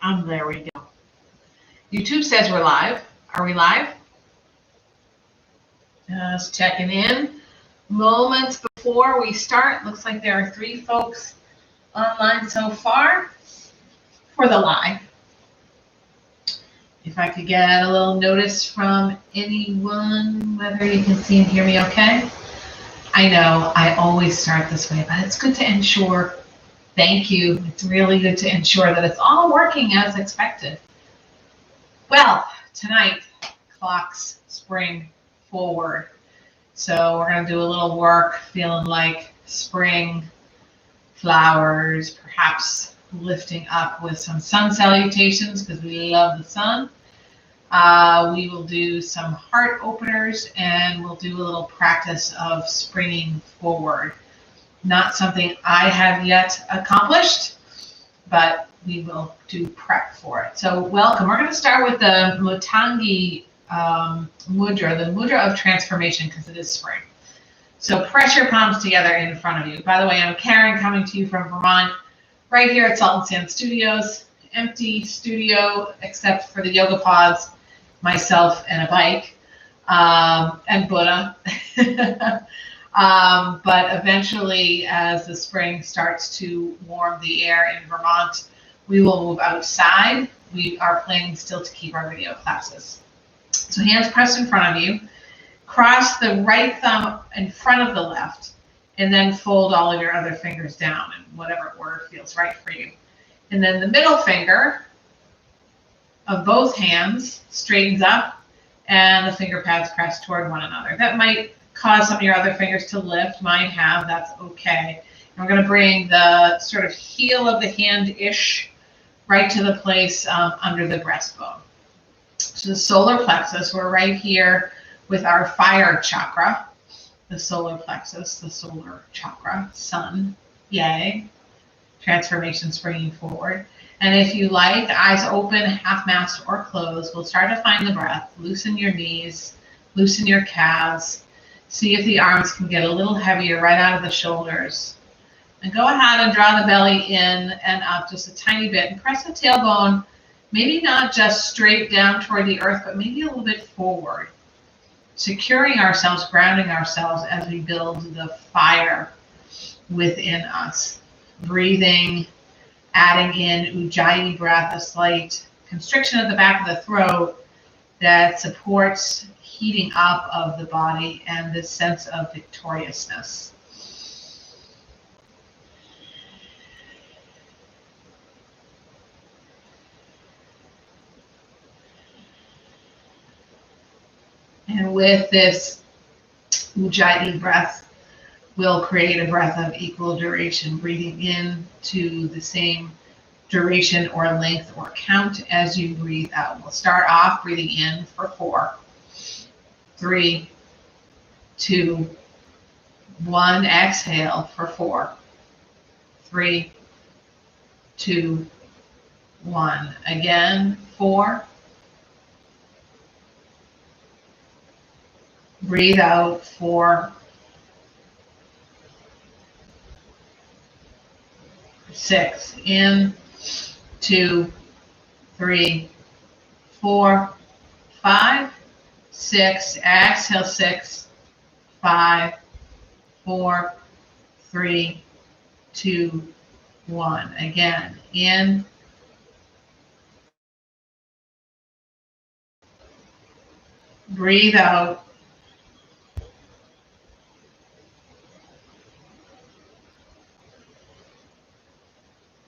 There we go. YouTube says we're live. Are we live? Just checking in. Moments before we start. Looks like there are 3 folks online so far for the live. If I could get a little notice from anyone, whether you can see and hear me okay. I know I always start this way, but it's good to ensure. Thank you. It's really good to ensure that it's all working as expected. Well, tonight, clocks spring forward. So we're going to do a little work feeling like spring, flowers, perhaps lifting up with some sun salutations because we love the sun. We will do some heart openers and we'll do a little practice of springing forward. Not something I have yet accomplished, but we will do prep for it. So welcome. We're going to start with the Mutangi Mudra, the Mudra of Transformation, because it is spring. So press your palms together in front of you. By the way, I'm Karen, coming to you from Vermont, right here at Salt and Sand Studios. Empty studio, except for the yoga pods, myself, and a bike, and Buddha. But eventually, as the spring starts to warm the air in Vermont, we will move outside. We are planning still to keep our video classes. So hands pressed in front of you. Cross the right thumb in front of the left, and then fold all of your other fingers down in whatever order feels right for you. And then the middle finger of both hands straightens up, and the finger pads press toward one another. That might cause some of your other fingers to lift. Mine have. That's okay. And we're going to bring the sort of heel of the hand-ish right to the place under the breastbone. So the solar plexus, we're right here with our fire chakra, the solar plexus, the solar chakra, sun, yay, transformation springing forward. And if you like, eyes open, half-masked or closed, we'll start to find the breath. Loosen your knees, loosen your calves. See if the arms can get a little heavier right out of the shoulders. And go ahead and draw the belly in and up just a tiny bit. And press the tailbone, maybe not just straight down toward the earth, but maybe a little bit forward. Securing ourselves, grounding ourselves as we build the fire within us. Breathing, adding in Ujjayi breath, a slight constriction at the back of the throat that supports heating up of the body and this sense of victoriousness. And with this Ujjayi breath, we'll create a breath of equal duration, breathing in to the same duration or length or count as you breathe out. We'll start off breathing in for 4, 3, 2, 1. Exhale for 4, 3, 2, 1. Again, 4. Breathe out 4, 6. In, 2, 3, 4, 5, 6. Exhale 6, 5, 4, 3, 2, 1. Again, in, breathe out,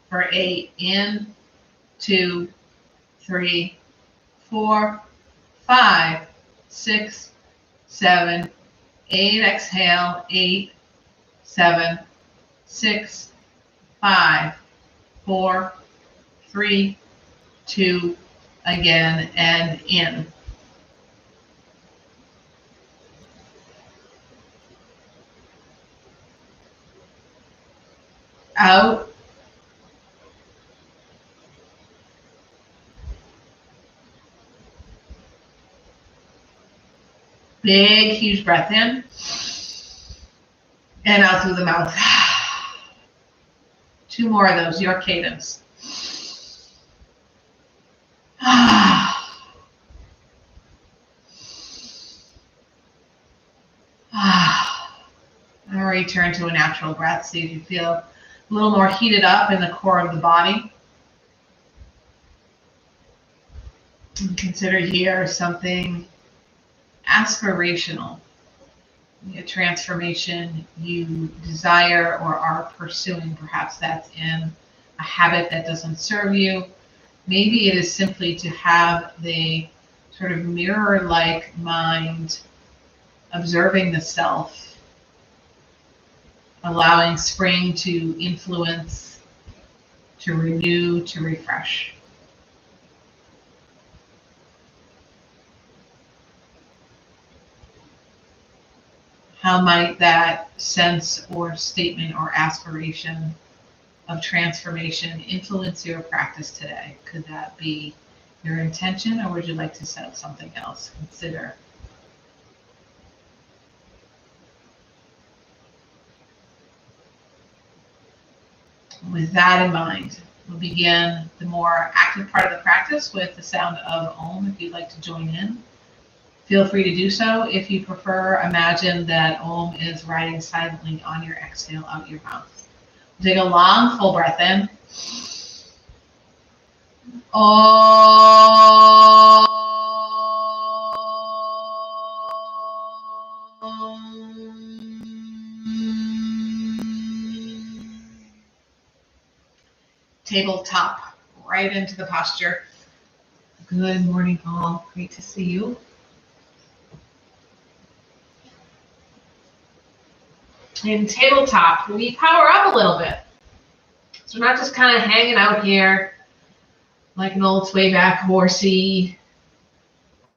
for 8. In, 2, 3, 4, 5, 6, 7, 8. Exhale 8, 7, 6, 5, 4, 3, 2. Again, and in. Out. Big, huge breath in. And out through the mouth. 2 more of those, your cadence. Now return to a natural breath. See if you feel a little more heated up in the core of the body. And consider here something aspirational, a transformation you desire or are pursuing. Perhaps that's in a habit that doesn't serve you. Maybe it is simply to have the sort of mirror-like mind, observing the self, allowing spring to influence, to renew, to refresh. How might that sense or statement or aspiration of transformation influence your practice today? Could that be your intention, or would you like to set up something else? Consider. With that in mind, we'll begin the more active part of the practice with the sound of Om. If you'd like to join in, feel free to do so. If you prefer, imagine that Om is riding silently on your exhale out your mouth. Take a long, full breath in. Om. Tabletop, right into the posture. Good morning, all. Great to see you. In tabletop, we power up a little bit. So we're not just kind of hanging out here like an old swayback horsey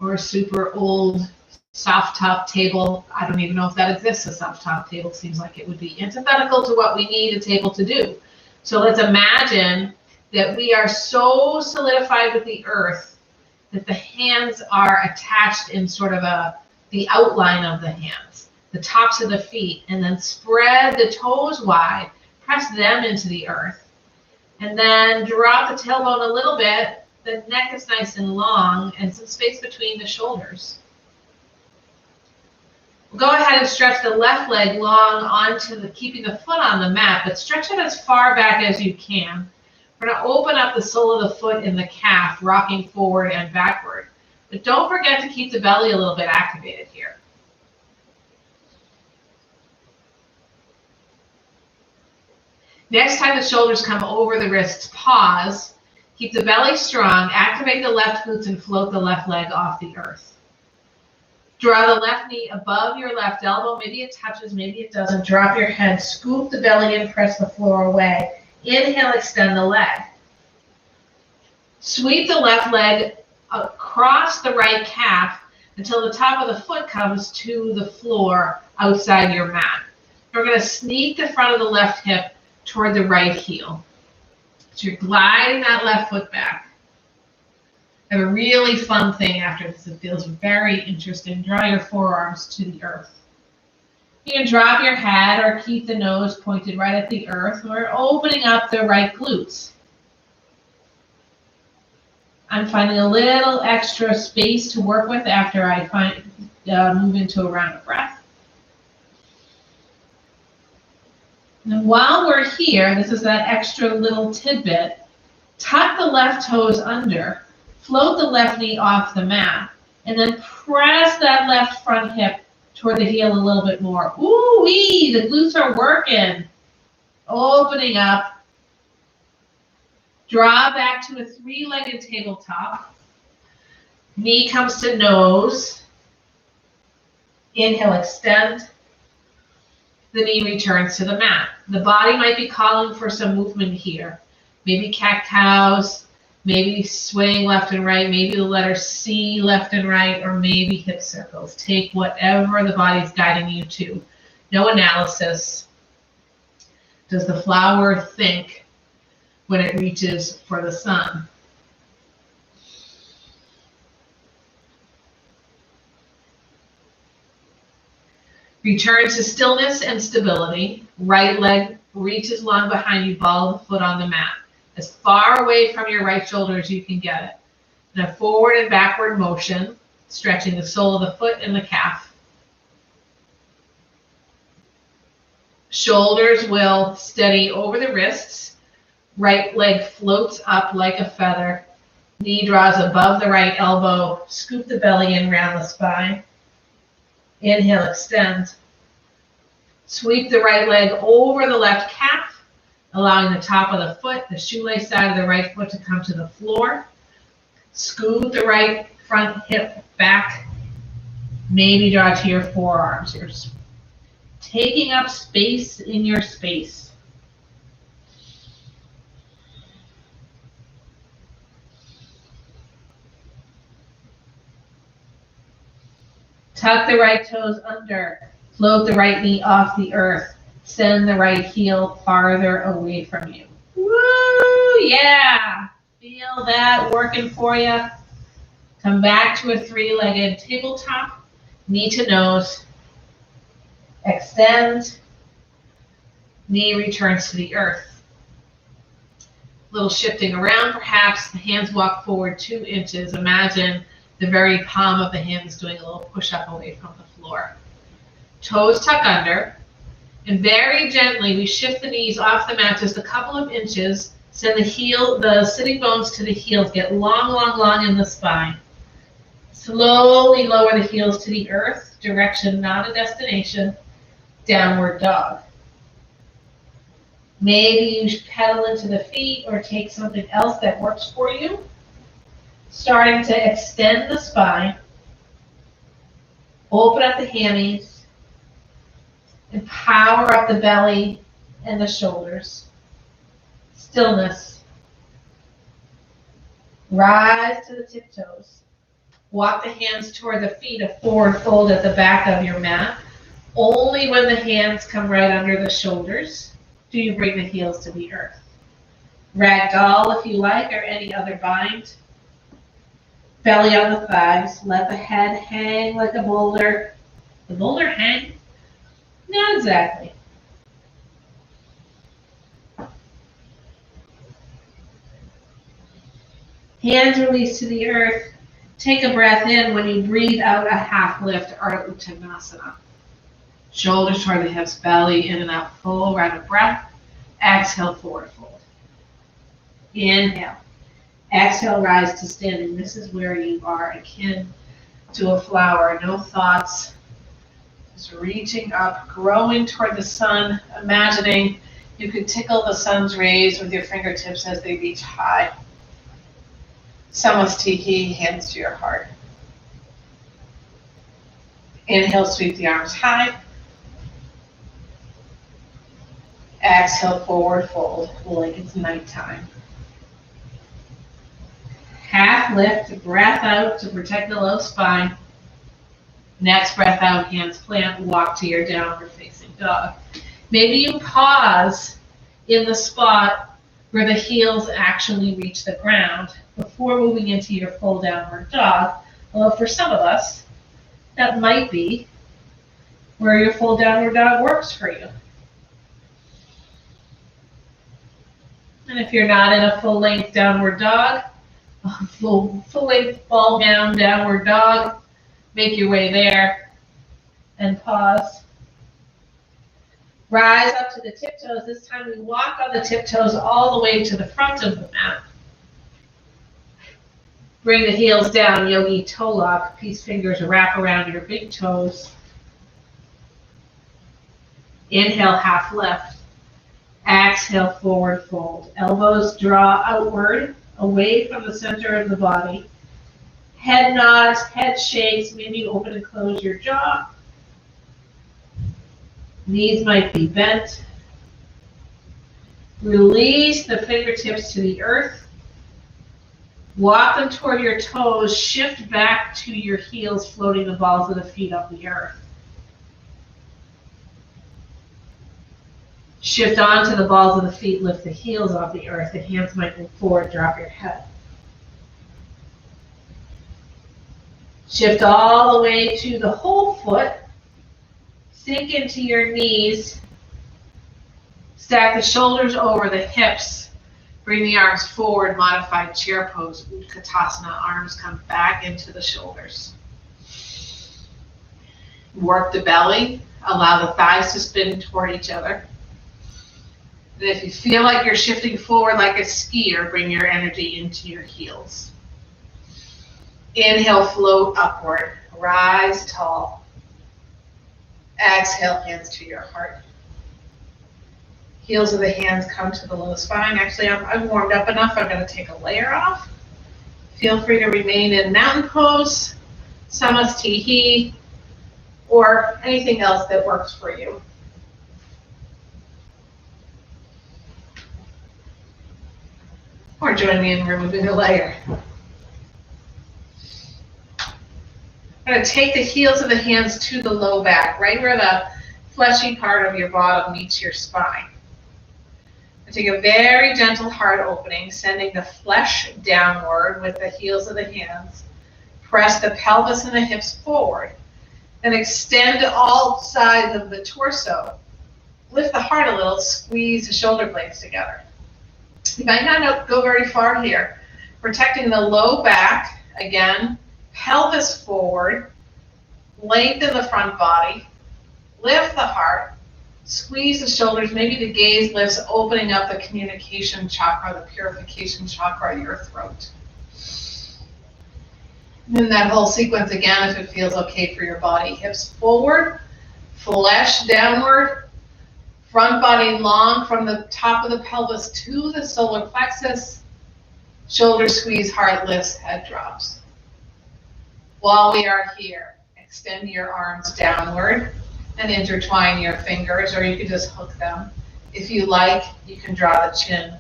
or a super old soft top table. I don't even know if that exists, a soft top table. Seems like it would be antithetical to what we need a table to do. So let's imagine that we are so solidified with the earth that the hands are attached in sort of the outline of the hands, the tops of the feet, and then spread the toes wide, press them into the earth, and then drop the tailbone a little bit. The neck is nice and long, and some space between the shoulders. Go ahead and stretch the left leg long onto keeping the foot on the mat, but stretch it as far back as you can. We're going to open up the sole of the foot in the calf, rocking forward and backward. But don't forget to keep the belly a little bit activated here. Next time the shoulders come over the wrists, pause. Keep the belly strong, activate the left glutes, and float the left leg off the earth. Draw the left knee above your left elbow. Maybe it touches, maybe it doesn't. Drop your head, scoop the belly in, press the floor away. Inhale, extend the leg. Sweep the left leg across the right calf until the top of the foot comes to the floor outside your mat. We're going to sneak the front of the left hip toward the right heel. So you're gliding that left foot back. I have a really fun thing after this. It feels very interesting. Draw your forearms to the earth. You can drop your head or keep the nose pointed right at the earth. We're opening up the right glutes. I'm finding a little extra space to work with after I move into a round of breath. And while we're here, this is that extra little tidbit. Tuck the left toes under. Float the left knee off the mat, and then press that left front hip toward the heel a little bit more. Ooh-wee, the glutes are working. Opening up. Draw back to a three-legged tabletop. Knee comes to nose. Inhale, extend. The knee returns to the mat. The body might be calling for some movement here. Maybe cat-cows. Maybe swaying left and right, maybe the letter C left and right, or maybe hip circles. Take whatever the body's guiding you to. No analysis. Does the flower think when it reaches for the sun? Return to stillness and stability. Right leg reaches long behind you, ball the foot on the mat. As far away from your right shoulder as you can get it. And a forward and backward motion, stretching the sole of the foot and the calf. Shoulders will steady over the wrists. Right leg floats up like a feather. Knee draws above the right elbow. Scoop the belly in around the spine. Inhale, extend. Sweep the right leg over the left calf, allowing the top of the foot, the shoelace side of the right foot to come to the floor. Scoot the right front hip back. Maybe draw to your forearms. You're taking up space in your space. Tuck the right toes under. Float the right knee off the earth. Send the right heel farther away from you. Woo! Yeah! Feel that working for you. Come back to a three-legged tabletop. Knee to nose. Extend. Knee returns to the earth. Little shifting around perhaps. The hands walk forward 2 inches. Imagine the very palm of the hands doing a little push-up away from the floor. Toes tuck under. And very gently, we shift the knees off the mat just a couple of inches. Send the sitting bones to the heels. Get long, long, long in the spine. Slowly lower the heels to the earth. Direction, not a destination. Downward dog. Maybe you pedal into the feet or take something else that works for you. Starting to extend the spine. Open up the hammies. And power up the belly and the shoulders. Stillness. Rise to the tiptoes. Walk the hands toward the feet, a forward fold at the back of your mat. Only when the hands come right under the shoulders do you bring the heels to the earth. Ragdoll if you like, or any other bind. Belly on the thighs. Let the head hang like a boulder. The boulder hang? Not exactly. Hands release to the earth. Take a breath in. When you breathe out, a half lift or Otanasana. Shoulders toward the hips, belly in and out, full round of breath. Exhale, forward fold. Inhale. Exhale, rise to standing. This is where you are akin to a flower. No thoughts. Just reaching up, growing toward the sun, imagining you could tickle the sun's rays with your fingertips as they reach high. Samastiki, hands to your heart. Inhale, sweep the arms high. Exhale, forward fold, like it's nighttime. Half lift, breath out to protect the low spine. Next breath out, hands plant, walk to your downward facing dog. Maybe you pause in the spot where the heels actually reach the ground before moving into your full downward dog. Well, for some of us, that might be where your full downward dog works for you. And if you're not in a full-length downward dog, full-length ball down downward dog, make your way there and pause. Rise up to the tiptoes. This time we walk on the tiptoes all the way to the front of the mat. Bring the heels down, yogi toe lock. Peace fingers wrap around your big toes. Inhale, half lift. Exhale, forward fold. Elbows draw outward, away from the center of the body. Head nods, head shakes. Maybe you open and close your jaw. Knees might be bent. Release the fingertips to the earth. Walk them toward your toes. Shift back to your heels, floating the balls of the feet off the earth. Shift onto the balls of the feet. Lift the heels off the earth. The hands might move forward. Drop your head. Shift all the way to the whole foot. Sink into your knees. Stack the shoulders over the hips. Bring the arms forward, modified chair pose, Katasana. Arms come back into the shoulders. Work the belly. Allow the thighs to spin toward each other. And if you feel like you're shifting forward like a skier, bring your energy into your heels. Inhale, float upward. Rise tall. Exhale, hands to your heart. Heels of the hands come to the low spine. Actually, I'm warmed up enough. I'm going to take a layer off. Feel free to remain in mountain pose, Samasthihi, or anything else that works for you. Or join me in removing the layer. I'm going to take the heels of the hands to the low back, right where the fleshy part of your bottom meets your spine. Take a very gentle heart opening, sending the flesh downward with the heels of the hands. Press the pelvis and the hips forward. Then extend all sides of the torso. Lift the heart a little, squeeze the shoulder blades together. You might not go very far here. Protecting the low back, again, pelvis forward, lengthen the front body, lift the heart, squeeze the shoulders, maybe the gaze lifts, opening up the communication chakra, the purification chakra, your throat. And then that whole sequence again, if it feels okay for your body. Hips forward, flesh downward, front body long from the top of the pelvis to the solar plexus, shoulder squeeze, heart lifts, head drops. While we are here, extend your arms downward and intertwine your fingers, or you can just hook them. If you like, you can draw the chin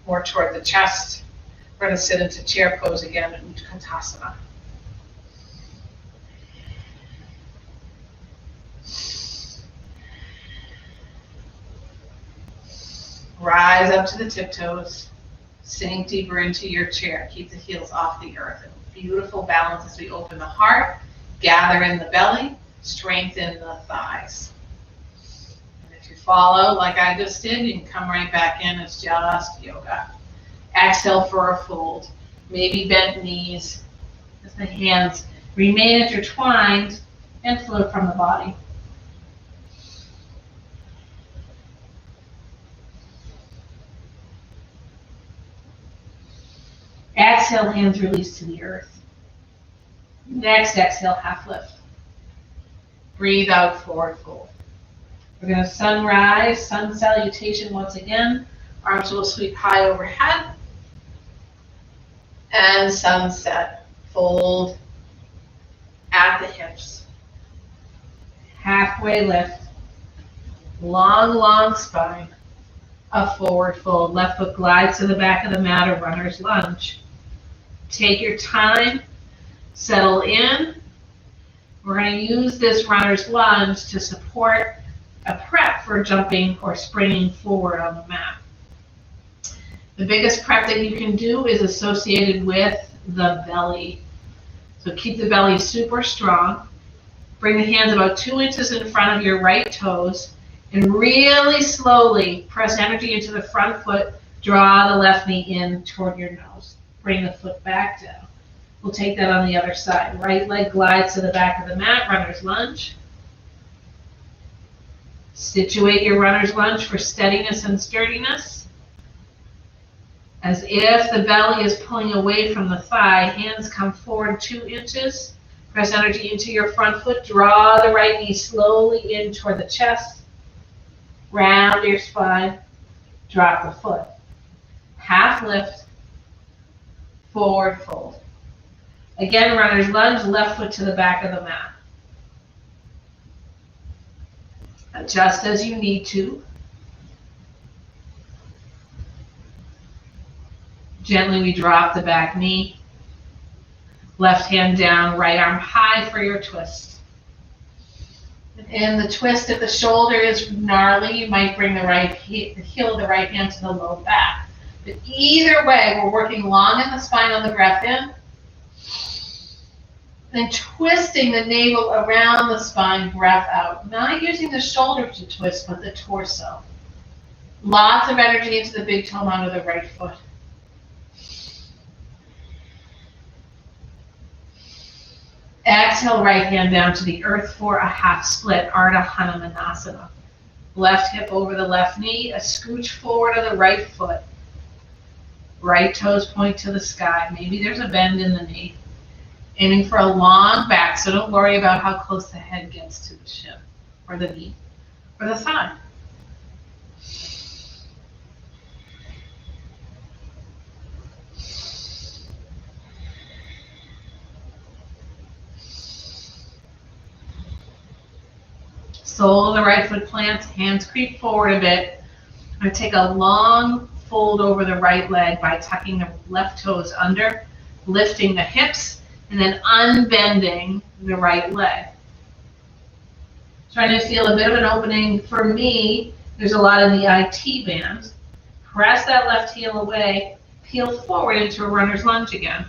more toward the chest. We're going to sit into chair pose again in Katasana. Rise up to the tiptoes. Sink deeper into your chair. Keep the heels off the earth. A beautiful balance as we open the heart, gather in the belly, strengthen the thighs. And if you follow like I just did, you can come right back in. It's just yoga. Exhale for a fold. Maybe bent knees as the hands remain intertwined and float from the body. Exhale, hands release to the earth. Next exhale, half lift. Breathe out, forward fold. We're going to sunrise, sun salutation once again. Arms will sweep high overhead. And sunset, fold at the hips. Halfway lift. Long, long spine. A forward fold. Left foot glides to the back of the mat, a runner's lunge. Take your time, settle in. We're going to use this runner's lunge to support a prep for jumping or springing forward on the mat. The biggest prep that you can do is associated with the belly. So keep the belly super strong. Bring the hands about 2 inches in front of your right toes and really slowly press energy into the front foot. Draw the left knee in toward your nose. Bring the foot back down. We'll take that on the other side. Right leg glides to the back of the mat, runner's lunge. Situate your runner's lunge for steadiness and sturdiness. As if the belly is pulling away from the thigh, hands come forward 2 inches. Press energy into your front foot. Draw the right knee slowly in toward the chest. Round your spine. Drop the foot. Half lift. Forward fold. Again, runner's lunge, left foot to the back of the mat. Adjust as you need to. Gently we drop the back knee. Left hand down, right arm high for your twist. In the twist, if the shoulder is gnarly, you might bring the heel of the right hand to the low back. But either way, we're working long in the spine on the breath in. Then twisting the navel around the spine, breath out. Not using the shoulder to twist, but the torso. Lots of energy into the big toe mound of the right foot. Exhale, right hand down to the earth for a half split, Ardha Hanumanasana. Left hip over the left knee, a scooch forward of the right foot. Right toes point to the sky. Maybe there's a bend in the knee. Aiming for a long back, so don't worry about how close the head gets to the shin, or the knee, or the thigh. Sole of the right foot plants, hands creep forward a bit. I'm going to take a long fold over the right leg by tucking the left toes under, lifting the hips, and then unbending the right leg. Trying to feel a bit of an opening. For me, there's a lot in the IT band. Press that left heel away, peel forward into a runner's lunge again.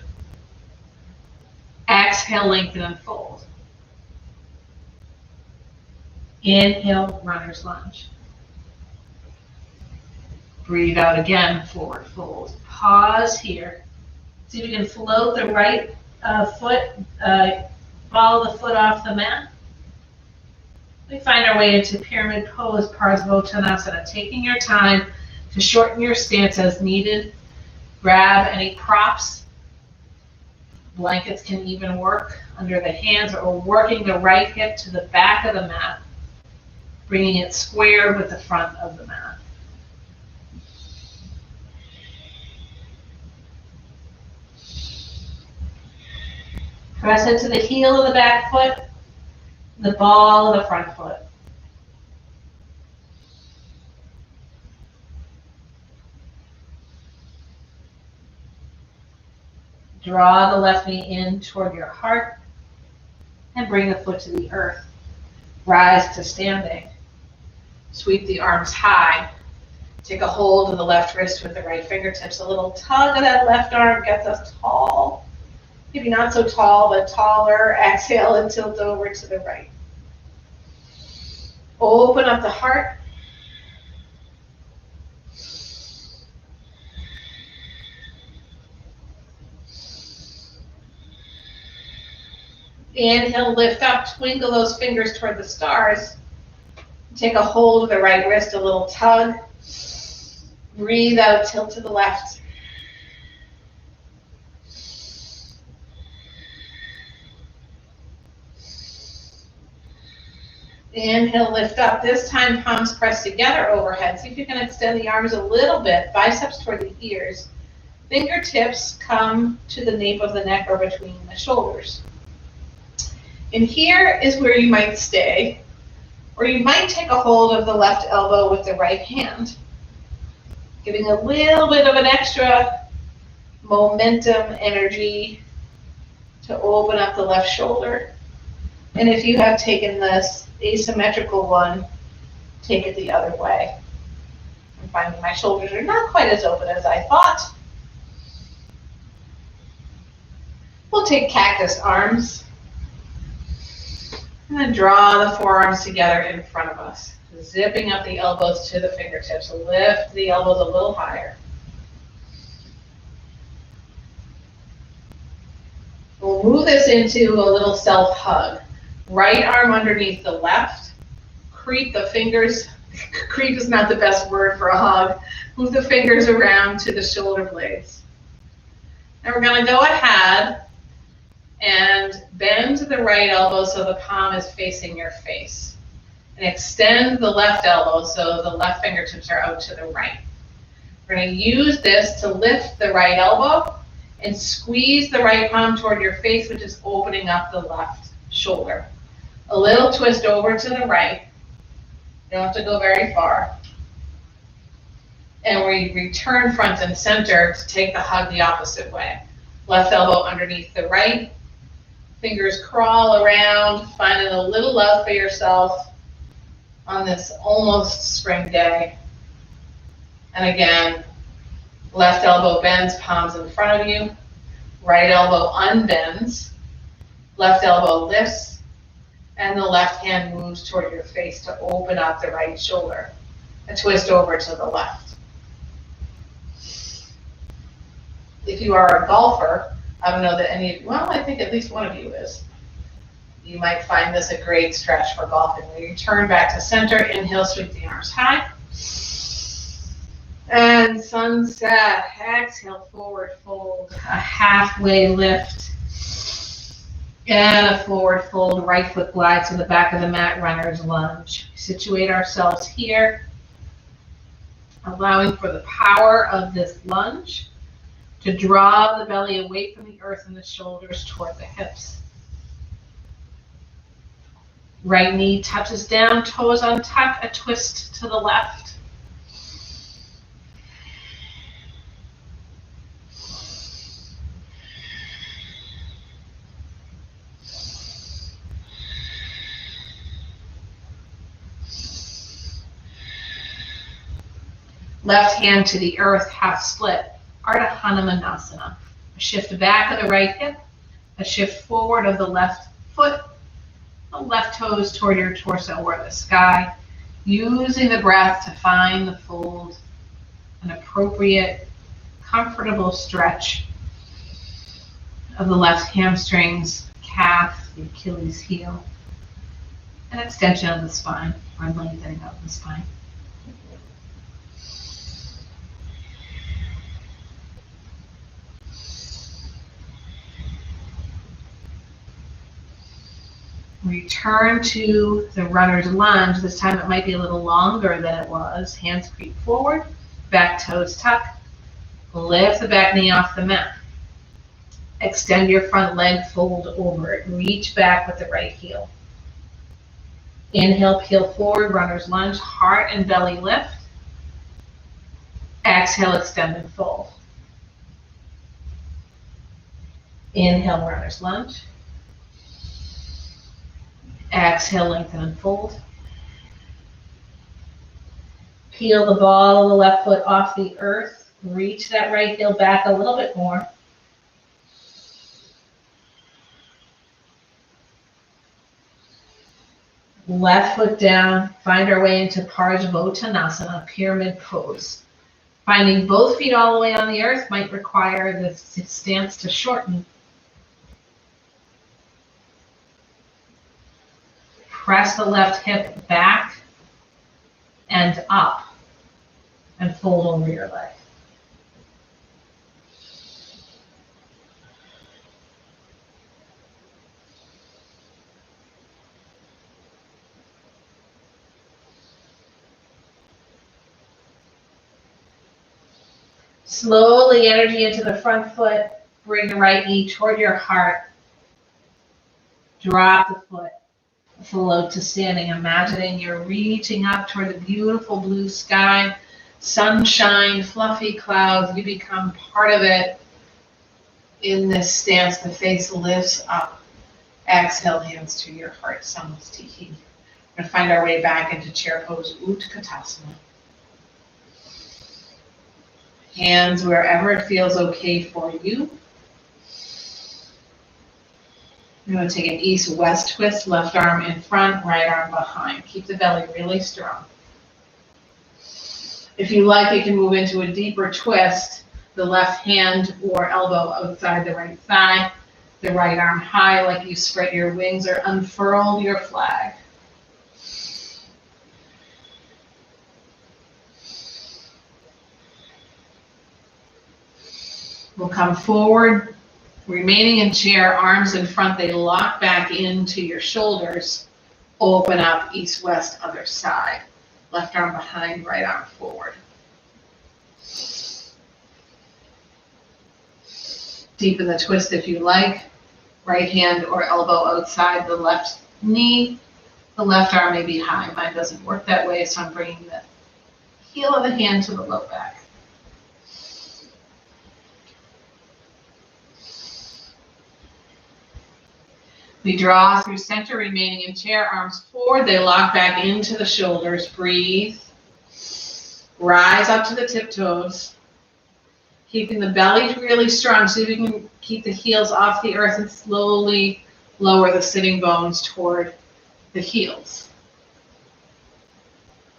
Exhale, lengthen and fold. Inhale, runner's lunge. Breathe out again, forward fold. Pause here. See if you can float the right foot, follow the foot off the mat. We find our way into pyramid pose, Otanasana. Taking your time to shorten your stance as needed. Grab any props. Blankets can even work under the hands, or working the right hip to the back of the mat, bringing it square with the front of the mat. Press into the heel of the back foot, the ball of the front foot. Draw the left knee in toward your heart and bring the foot to the earth. Rise to standing. Sweep the arms high. Take a hold of the left wrist with the right fingertips. A little tug of that left arm gets us tall. Maybe not so tall, but taller. Exhale and tilt over to the right. Open up the heart. Inhale, lift up, twinkle those fingers toward the stars. Take a hold of the right wrist, a little tug. Breathe out, tilt to the left. Inhale, lift up. This time, palms press together overhead. See if you can extend the arms a little bit, biceps toward the ears. Fingertips come to the nape of the neck or between the shoulders. And here is where you might stay, or you might take a hold of the left elbow with the right hand, giving a little bit of an extra momentum, energy to open up the left shoulder. And if you have taken this asymmetrical one, take it the other way. I'm finding my shoulders are not quite as open as I thought. We'll take cactus arms and then draw the forearms together in front of us, zipping up the elbows to the fingertips. Lift the elbows a little higher. We'll move this into a little self-hug. Right arm underneath the left. Creep the fingers. Creep is not the best word for a hug. Move the fingers around to the shoulder blades. Now we're going to go ahead and bend the right elbow so the palm is facing your face. And extend the left elbow so the left fingertips are out to the right. We're going to use this to lift the right elbow and squeeze the right palm toward your face, which is opening up the left shoulder. A little twist over to the right. You don't have to go very far. And we return front and center to take the hug the opposite way. Left elbow underneath the right. Fingers crawl around, finding a little love for yourself on this almost spring day. And again, left elbow bends, palms in front of you. Right elbow unbends. Left elbow lifts. And the left hand moves toward your face to open up the right shoulder. a twist over to the left. If you are a golfer, I don't know that any of you, well, I think at least one of you is. You might find this a great stretch for golfing. When you turn back to center, inhale, sweep the arms high. And sunset. Exhale, forward fold. A halfway lift. And a forward fold. Right foot glides to the back of the mat, runner's lunge. Situate ourselves here, allowing for the power of this lunge to draw the belly away from the earth and the shoulders toward the hips. Right knee touches down, toes untucked, a twist to the left. Left hand to the earth, half split, Ardha Hanumanasana. A shift back of the right hip, a shift forward of the left foot, the left toes toward your torso or the sky, using the breath to find the fold, an appropriate, comfortable stretch of the left hamstrings, calf, the Achilles heel, an extension of the spine, or lengthening of the spine. Return to the runner's lunge. This time it might be a little longer than it was. Hands creep forward, back toes tuck. Lift the back knee off the mat. Extend your front leg, fold over it. Reach back with the right heel. Inhale, peel forward, runner's lunge, heart and belly lift. Exhale, extend and fold. Inhale, runner's lunge. Exhale, lengthen and fold. Peel the ball of the left foot off the earth. Reach that right heel back a little bit more. Left foot down. Find our way into Otanasana, pyramid pose. Finding both feet all the way on the earth might require the stance to shorten. Press the left hip back and up and fold over your leg. Slowly energy into the front foot. Bring the right knee toward your heart. Drop the foot. Float to standing, imagining you're reaching up toward the beautiful blue sky, sunshine, fluffy clouds. You become part of it in this stance. The face lifts up. Exhale, hands to your heart, Samastiti. We're going to find our way back into chair pose, Katasana. Hands wherever it feels okay for you. You're going to take an east-west twist, left arm in front, right arm behind. Keep the belly really strong. If you like, you can move into a deeper twist, the left hand or elbow outside the right thigh, the right arm high like you spread your wings or unfurl your flag. We'll come forward. Remaining in chair, arms in front, they lock back into your shoulders. Open up, east-west, other side. Left arm behind, right arm forward. Deepen the twist if you like. Right hand or elbow outside the left knee. The left arm may be high. Mine doesn't work that way, so I'm bringing the heel of the hand to the low back. We draw through center, remaining in chair, arms forward. They lock back into the shoulders. Breathe. Rise up to the tiptoes. Keeping the belly really strong so you can keep the heels off the earth and slowly lower the sitting bones toward the heels.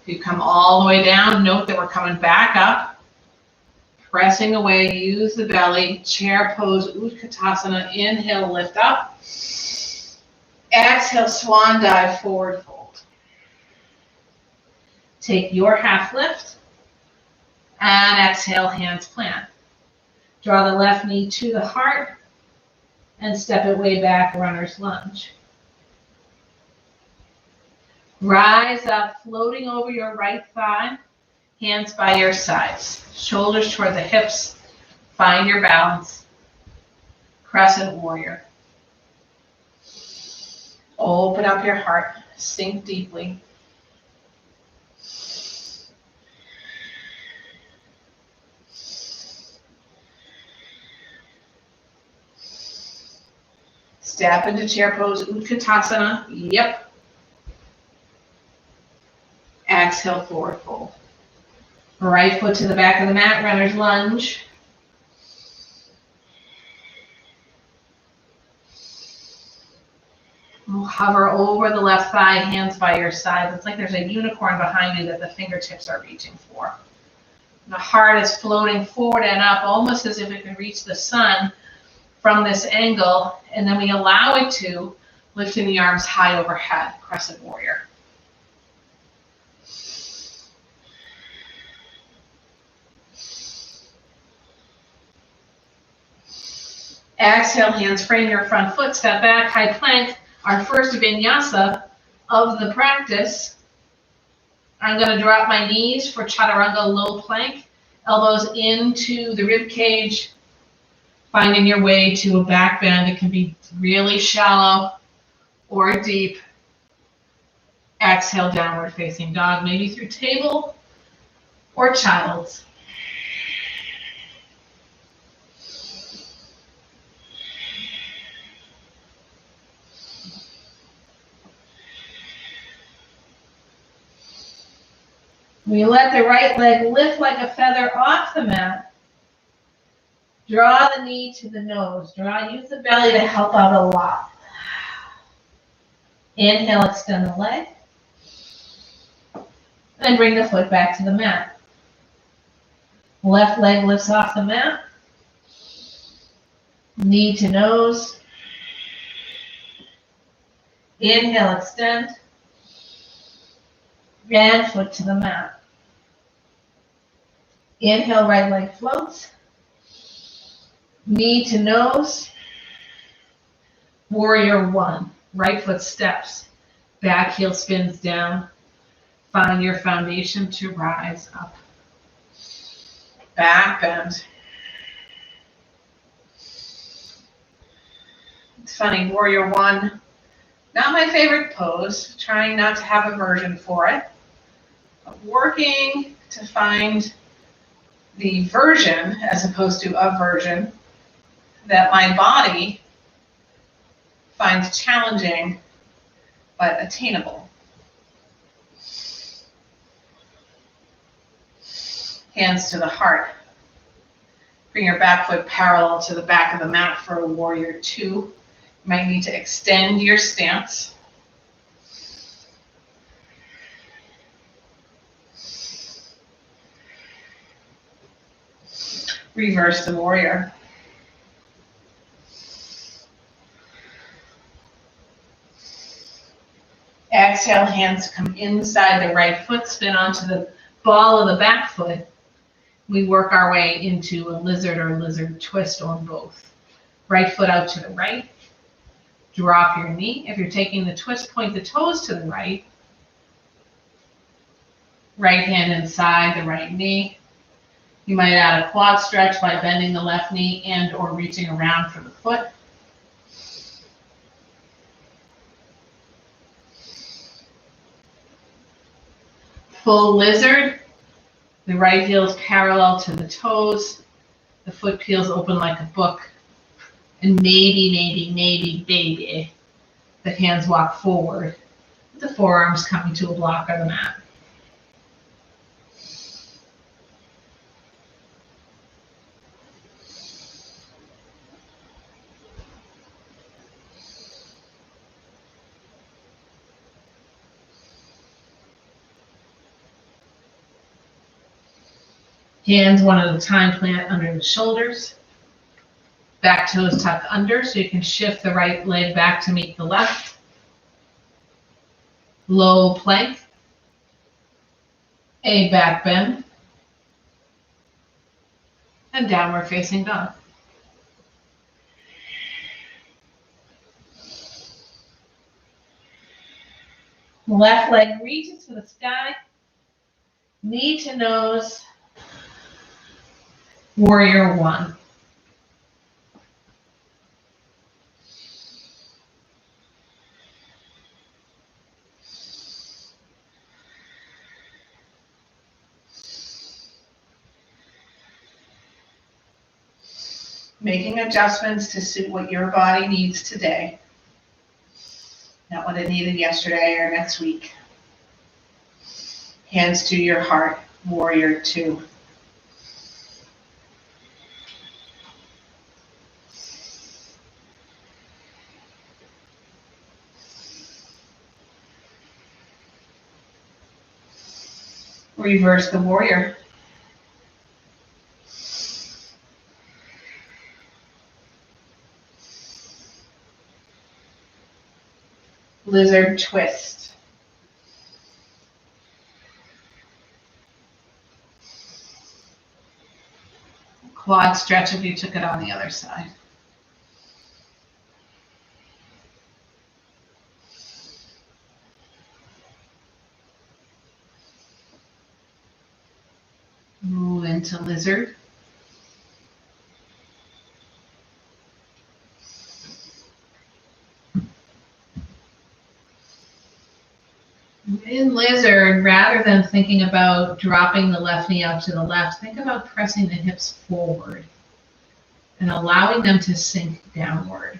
If you come all the way down, note that we're coming back up, pressing away, use the belly, chair pose, Utkatasana, inhale, lift up. Exhale, swan dive, forward fold. Take your half lift, and exhale, hands plant. Draw the left knee to the heart, and step it way back, runner's lunge. Rise up, floating over your right thigh, hands by your sides, shoulders toward the hips, find your balance. Crescent warrior. Open up your heart, sink deeply. Step into chair pose, Utkatasana. Yep. Exhale, forward fold. Right foot to the back of the mat, runner's lunge. We'll hover over the left thigh, hands by your sides. It's like there's a unicorn behind you that the fingertips are reaching for. The heart is floating forward and up, almost as if it can reach the sun from this angle, and then we allow it to, lifting the arms high overhead, crescent warrior. Exhale, hands frame your front foot, step back, high plank, our first vinyasa of the practice. I'm going to drop my knees for chaturanga low plank, elbows into the rib cage, finding your way to a back bend. It can be really shallow or deep. Exhale, downward facing dog, maybe through table or child's. We let the right leg lift like a feather off the mat. Draw the knee to the nose. Use the belly to help out a lot. Inhale, extend the leg. And bring the foot back to the mat. Left leg lifts off the mat. Knee to nose. Inhale, extend. And foot to the mat. Inhale, right leg floats. Knee to nose. Warrior one. Right foot steps. Back heel spins down. Find your foundation to rise up. Back bend. It's funny, warrior one. Not my favorite pose. Trying not to have aversion for it. But working to find the version, as opposed to aversion, that my body finds challenging but attainable. Hands to the heart. Bring your back foot parallel to the back of the mat for a warrior two. You might need to extend your stance. Reverse the warrior. Exhale, hands come inside the right foot, spin onto the ball of the back foot. We work our way into a lizard or lizard twist on both. Right foot out to the right. Drop your knee. If you're taking the twist, point the toes to the right. Right hand inside the right knee. You might add a quad stretch by bending the left knee and or reaching around for the foot. Full lizard. The right heel is parallel to the toes. The foot peels open like a book. And maybe, the hands walk forward. The forearms coming to a block on the mat. Hands one at a time plant under the shoulders. Back toes tuck under so you can shift the right leg back to meet the left. Low plank. A back bend. And downward facing dog. Left leg reaches for the sky. Knee to nose. Warrior one. Making adjustments to suit what your body needs today, not what it needed yesterday or next week. Hands to your heart, warrior two. Reverse the warrior. Lizard twist. Quad stretch if you took it on the other side. Move into lizard. In lizard, rather than thinking about dropping the left knee out to the left, think about pressing the hips forward and allowing them to sink downward.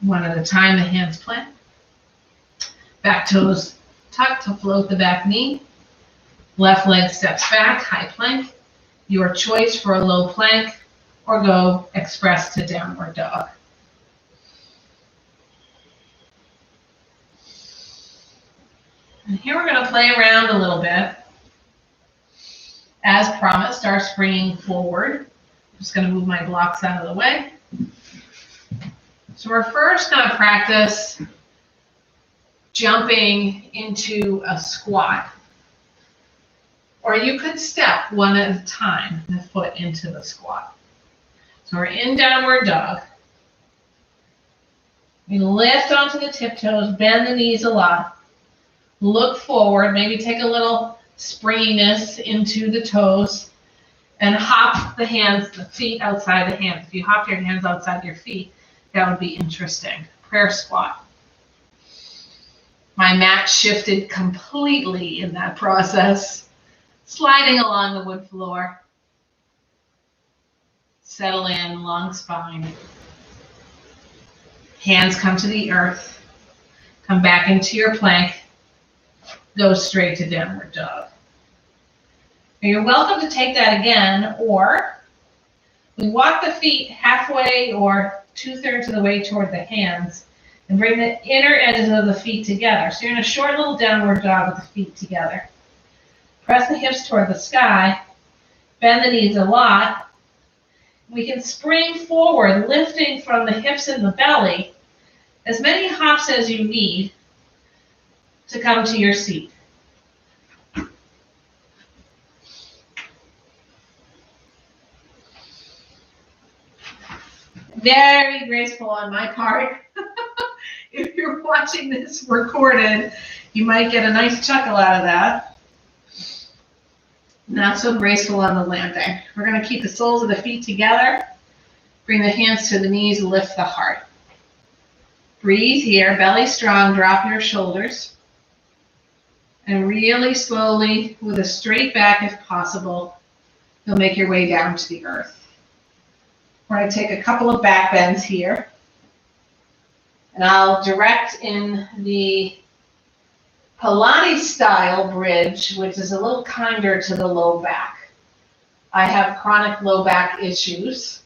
One at a time, the hands plant. Back toes tuck to float the back knee. Left leg steps back, high plank. Your choice for a low plank or go express to downward dog. And here we're going to play around a little bit. As promised, our springing forward. I'm just going to move my blocks out of the way. So we're first going to practice jumping into a squat. Or you could step one at a time, the foot into the squat. So we're in downward dog. We lift onto the tiptoes, bend the knees a lot. Look forward, maybe take a little springiness into the toes. And hop the hands, the feet outside the hands. If you hop your hands outside your feet, that would be interesting. Prayer squat. My mat shifted completely in that process. Sliding along the wood floor. Settle in, long spine. Hands come to the earth. Come back into your plank. Go straight to downward dog. Now you're welcome to take that again, or we walk the feet halfway or 2/3 of the way toward the hands and bring the inner edges of the feet together. So you're in a short little downward dog with the feet together. Press the hips toward the sky. Bend the knees a lot. We can spring forward, lifting from the hips and the belly, as many hops as you need to come to your seat. Very graceful on my part. If you're watching this recorded, you might get a nice chuckle out of that. Not so graceful on the landing. We're going to keep the soles of the feet together. Bring the hands to the knees, lift the heart. Breathe here, belly strong, drop your shoulders. And really slowly, with a straight back if possible, you'll make your way down to the earth. We're going to take a couple of back bends here. And I'll direct in the Pilates style bridge, which is a little kinder to the low back. I have chronic low back issues,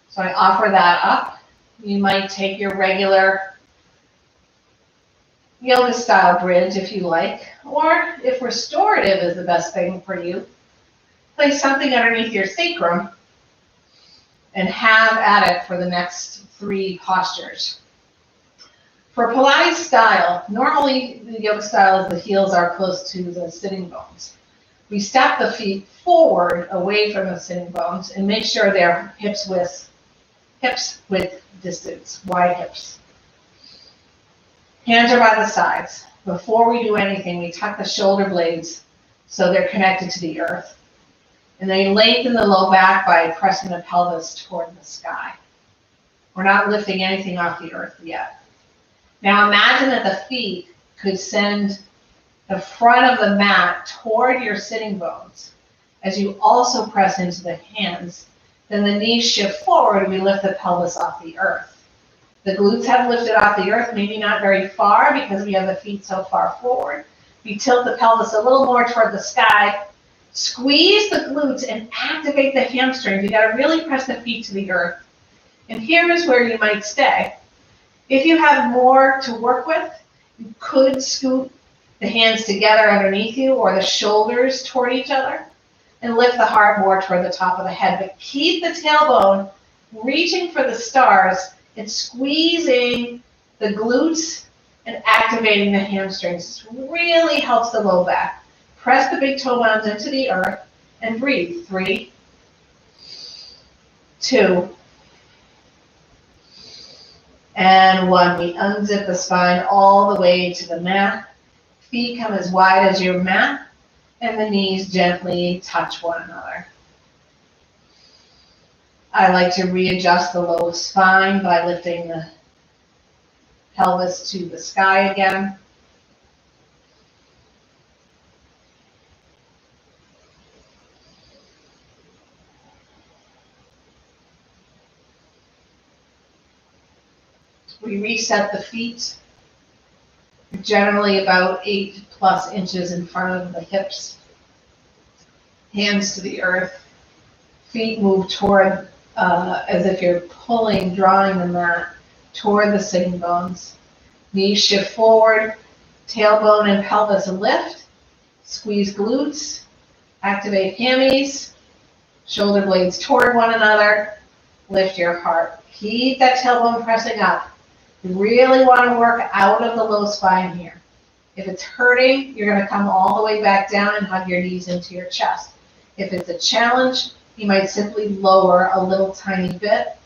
so I offer that up. You might take your regular yoga style bridge if you like, or if restorative is the best thing for you, place something underneath your sacrum and have at it for the next 3 postures. For Pilates style, normally the yoga style is the heels are close to the sitting bones. We step the feet forward away from the sitting bones and make sure they're hips width distance, wide hips. Hands are by the sides. Before we do anything, we tuck the shoulder blades so they're connected to the earth. And then lengthen the low back by pressing the pelvis toward the sky. We're not lifting anything off the earth yet. Now imagine that the feet could send the front of the mat toward your sitting bones. As you also press into the hands, then the knees shift forward, we lift the pelvis off the earth. The glutes have lifted off the earth, maybe not very far because we have the feet so far forward. We tilt the pelvis a little more toward the sky, squeeze the glutes and activate the hamstrings. You gotta really press the feet to the earth. And here is where you might stay. If you have more to work with, you could scoot the hands together underneath you or the shoulders toward each other and lift the heart more toward the top of the head. But keep the tailbone reaching for the stars and squeezing the glutes and activating the hamstrings. This really helps the low back. Press the big toe bones into the earth and breathe. 3, 2, and 1. We unzip the spine all the way to the mat. Feet come as wide as your mat, and the knees gently touch one another. I like to readjust the low spine by lifting the pelvis to the sky again. We reset the feet, generally about 8+ inches in front of the hips. Hands to the earth. Feet move toward, as if you're pulling, drawing the mat toward the sitting bones. Knees shift forward, tailbone and pelvis lift. Squeeze glutes, activate hammies, shoulder blades toward one another. Lift your heart. Keep that tailbone pressing up. You really want to work out of the low spine here. If it's hurting, you're going to come all the way back down and hug your knees into your chest. If it's a challenge, you might simply lower a little tiny bit,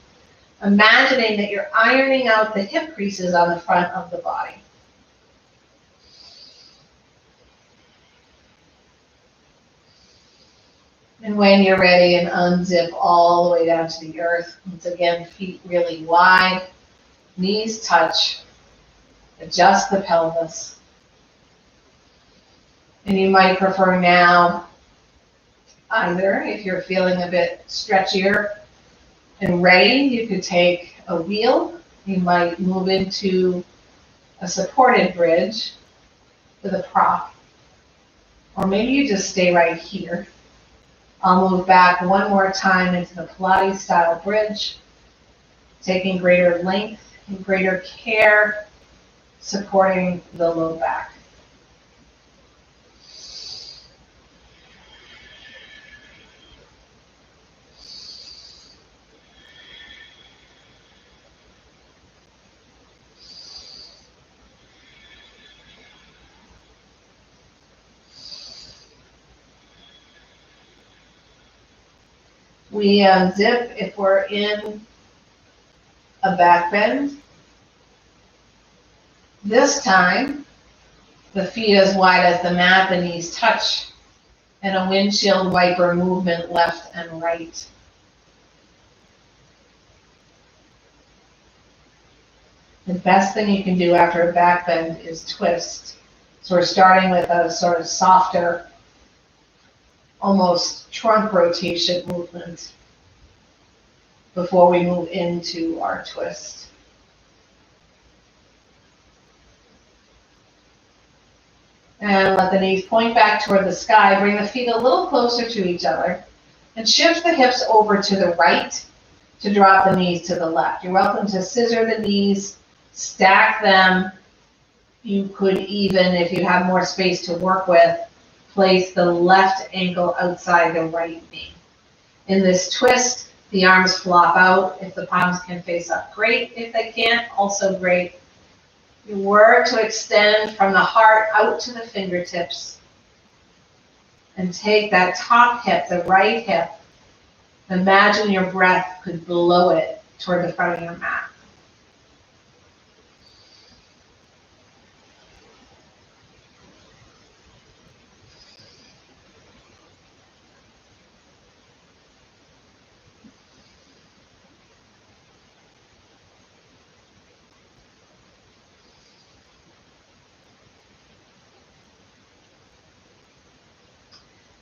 imagining that you're ironing out the hip creases on the front of the body. And when you're ready, and unzip all the way down to the earth. Once again, feet really wide. Knees touch, adjust the pelvis. And you might prefer now, either if you're feeling a bit stretchier and ready, you could take a wheel. You might move into a supported bridge with a prop. Or maybe you just stay right here. I'll move back one more time into the Pilates style bridge, taking greater length and greater care, supporting the low back. We unzip if we're in a back bend. This time, the feet as wide as the mat, the knees touch, and a windshield wiper movement left and right. The best thing you can do after a back bend is twist. So we're starting with a sort of softer, almost trunk rotation movement before we move into our twist. And let the knees point back toward the sky. Bring the feet a little closer to each other And shift the hips over to the right to drop the knees to the left. You're welcome to scissor the knees, stack them. You could even, if you have more space to work with, place the left ankle outside the right knee. In this twist, the arms flop out. If the palms can face up, great. If they can't, also great. You work to extend from the heart out to the fingertips. And take that top hip, the right hip. Imagine your breath could blow it toward the front of your mat.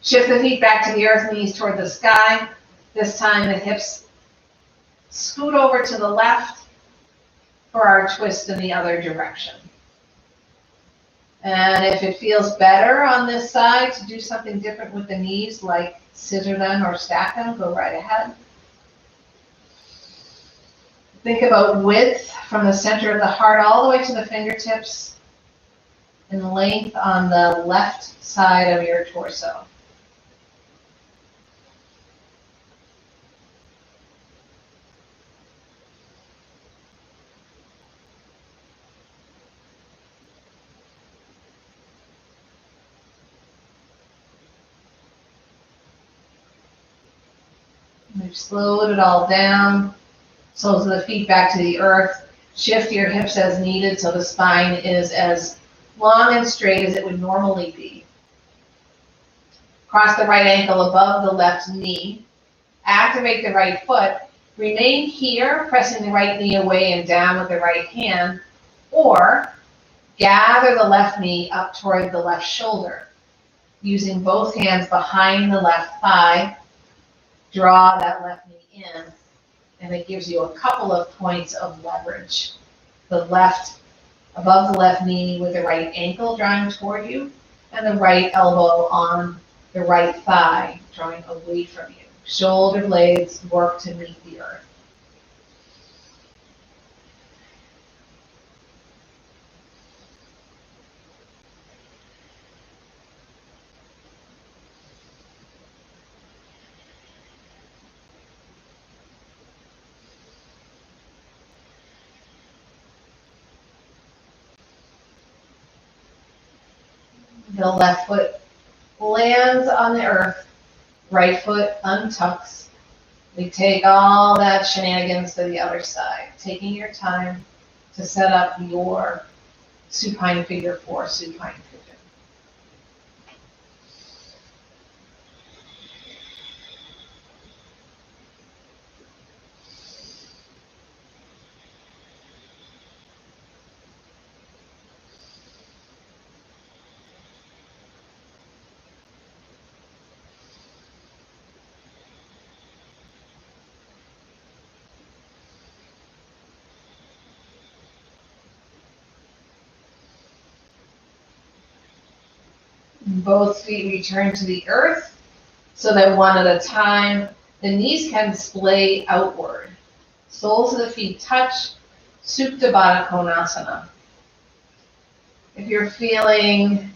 Shift the feet back to the earth, knees toward the sky. This time the hips scoot over to the left for our twist in the other direction. And if it feels better on this side to do something different with the knees, like scissor them or stack them, go right ahead. Think about width from the center of the heart all the way to the fingertips and length on the left side of your torso. We've slowed it all down. Soles of the feet back to the earth. Shift your hips as needed so the spine is as long and straight as it would normally be. Cross the right ankle above the left knee. Activate the right foot. Remain here, pressing the right knee away and down with the right hand. Or gather the left knee up toward the left shoulder. Using both hands behind the left thigh. Draw that left knee in, and it gives you a couple of points of leverage. The left, above the left knee with the right ankle drawing toward you, and the right elbow on the right thigh drawing away from you. Shoulder blades work to meet the earth. The left foot lands on the earth, right foot untucks. We take all that shenanigans to the other side, taking your time to set up your supine figure 4 supine pigeon. Both feet return to the earth so that one at a time, the knees can splay outward. Soles of the feet touch, Supta Baddha Konasana. If you're feeling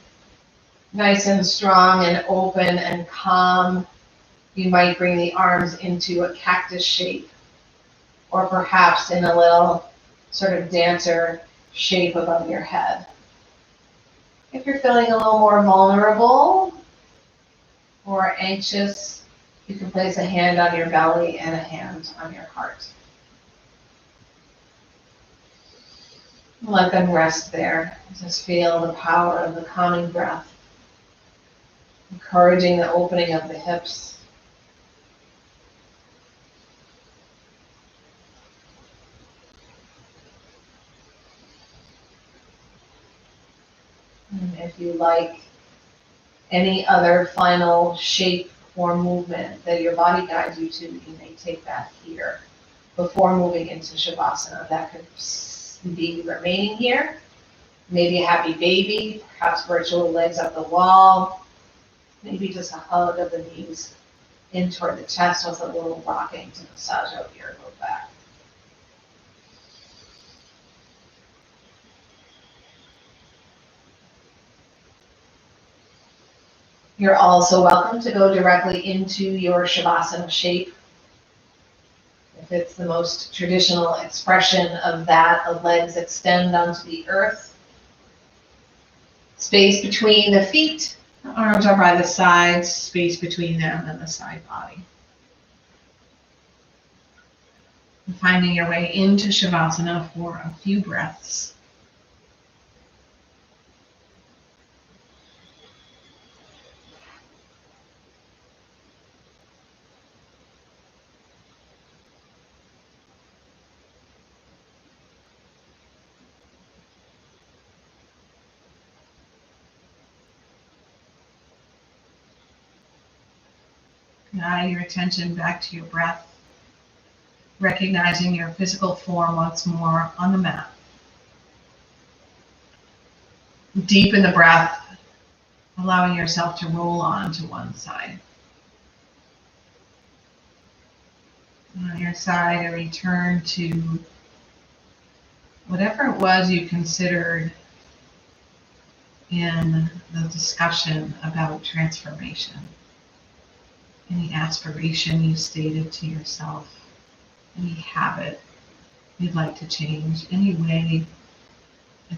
nice and strong and open and calm, you might bring the arms into a cactus shape, or perhaps in a little sort of dancer shape above your head. If you're feeling a little more vulnerable or anxious, you can place a hand on your belly and a hand on your heart. Let them rest there. Just feel the power of the calming breath, encouraging the opening of the hips. And if you like any other final shape or movement that your body guides you to, you may take that here before moving into Shavasana. That could be remaining here, maybe a happy baby, perhaps virtual legs up the wall, maybe just a hug of the knees in toward the chest with a little rocking to massage out your low back. You're also welcome to go directly into your Shavasana shape. If it's the most traditional expression of that, the legs extend onto the earth. Space between the feet, the arms are by the sides, space between them and the side body. And finding your way into Shavasana for a few breaths. Guide your attention back to your breath, recognizing your physical form once more on the mat. Deepen the breath, allowing yourself to roll on to one side. On your side, a return to whatever it was you considered in the discussion about transformation. Any aspiration you stated to yourself, any habit you'd like to change, any way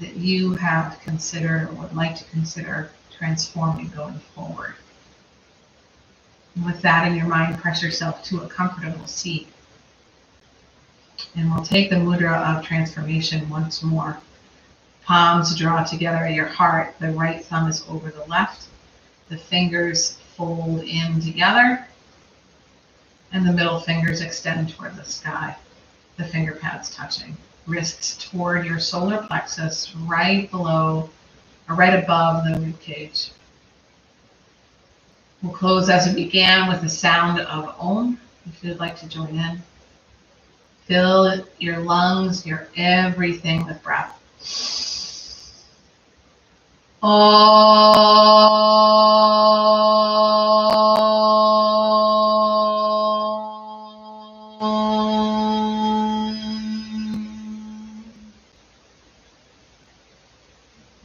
that you have considered or would like to consider transforming going forward. And with that in your mind, press yourself to a comfortable seat. And we'll take the Mudra of Transformation once more. Palms draw together at your heart. The right thumb is over the left. The fingers fold in together. And the middle fingers extend toward the sky. The finger pads touching. Wrists toward your solar plexus, right below or right above the rib cage. We'll close as we began with the sound of Om, if you'd like to join in. Fill your lungs, your everything with breath.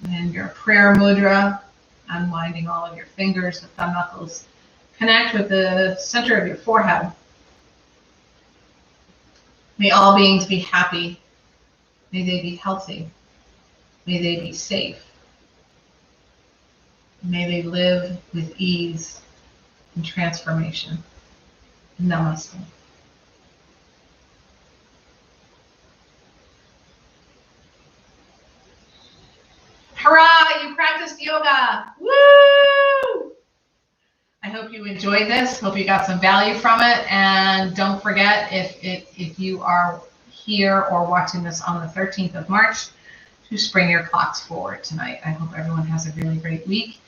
And your prayer mudra, unwinding all of your fingers, the thumb knuckles. Connect with the center of your forehead. May all beings be happy. May they be healthy. May they be safe. May they live with ease and transformation. Namaste. Hurrah! You practiced yoga! Woo! I hope you enjoyed this. Hope you got some value from it. And don't forget, if you are here or watching this on the 13th of March, to spring your clocks forward tonight. I hope everyone has a really great week,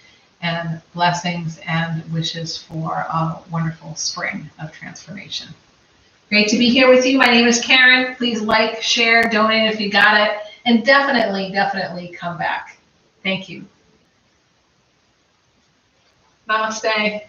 and blessings and wishes for a wonderful spring of transformation. Great to be here with you. My name is Karen. Please like, share, donate if you got it, and definitely come back. Thank you. Namaste.